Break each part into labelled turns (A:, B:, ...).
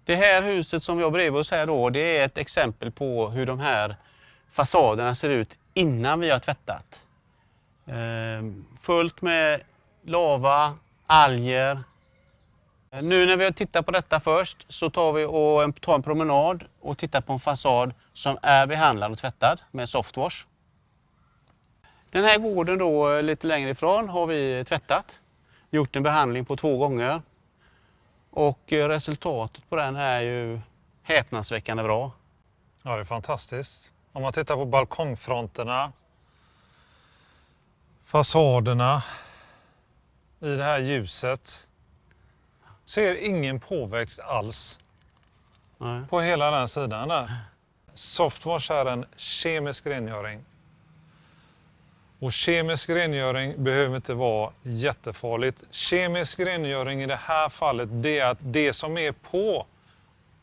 A: Det här huset som vi har bredvid oss här då, det är ett exempel på hur de här fasaderna ser ut innan vi har tvättat. Fullt med lava, alger. Nu när vi har tittat på detta först så tar vi och tar en promenad och tittar på en fasad som är behandlad och tvättad med softwash. Den här gården då lite längre ifrån har vi tvättat. Gjort en behandling på 2 gånger. Och resultatet på den är ju häpnadsväckande bra.
B: Ja, det är fantastiskt. Om man tittar på balkongfronterna, fasaderna, i det här ljuset, ser ingen påväxt alls.
A: Nej.
B: På hela den sidan där. Softwash är en kemisk rengöring. Och kemisk rengöring behöver inte vara jättefarligt. Kemisk rengöring i det här fallet, det är att det som är på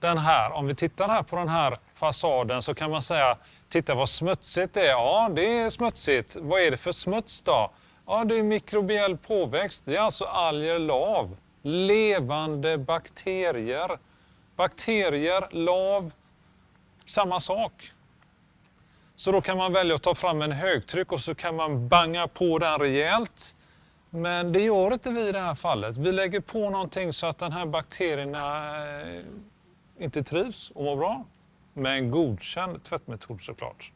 B: den här, om vi tittar här på den här fasaden så kan man säga, titta vad smutsigt det är. Ja, det är smutsigt. Vad är det för smuts då? Ja, det är mikrobiell påväxt. Det är alltså alger, lav. Levande bakterier. Bakterier, lav, samma sak. Så då kan man välja att ta fram en högtryck och så kan man banga på den rejält. Men det gör inte vi i det här fallet. Vi lägger på någonting så att den här bakterierna inte trivs och mår bra. Med en godkänd tvättmetod såklart.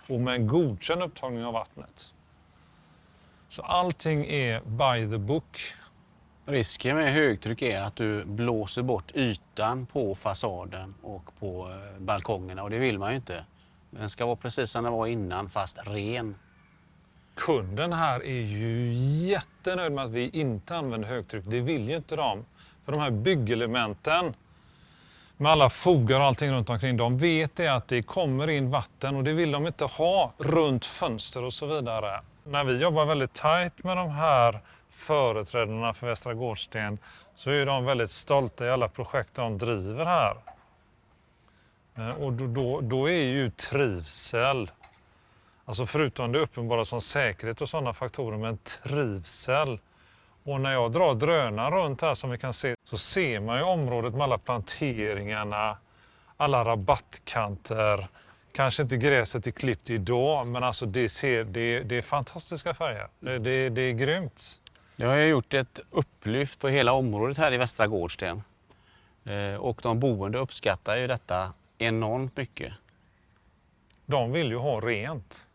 B: Och med en godkänd upptagning av vattnet. Så allting är by the book.
A: Risken med högtryck är att du blåser bort ytan på fasaden och på balkongerna och det vill man ju inte. Den ska vara precis som den var innan fast ren.
B: Kunden här är ju jättenöjd med att vi inte använder högtryck. Det vill ju inte de. För de här byggelementen med alla fogar och allting runt omkring, de vet det att det kommer in vatten och det vill de inte ha runt fönster och så vidare. När vi jobbar väldigt tajt med de här företrädarna för Västra Gårdsten så är de väldigt stolta i alla projekt de driver här. Och då är ju trivsel, alltså förutom det uppenbara som säkerhet och sådana faktorer, men trivsel. Och när jag drar drönaren runt här som vi kan se så ser man ju området med alla planteringarna, alla rabattkanter. Kanske inte gräset är klippt idag, men alltså det är fantastiska färger. Det är grymt.
A: Jag har gjort ett upplyft på hela området här i Västra Gårdsten. Och de boende uppskattar ju detta enormt mycket.
B: De vill ju ha rent.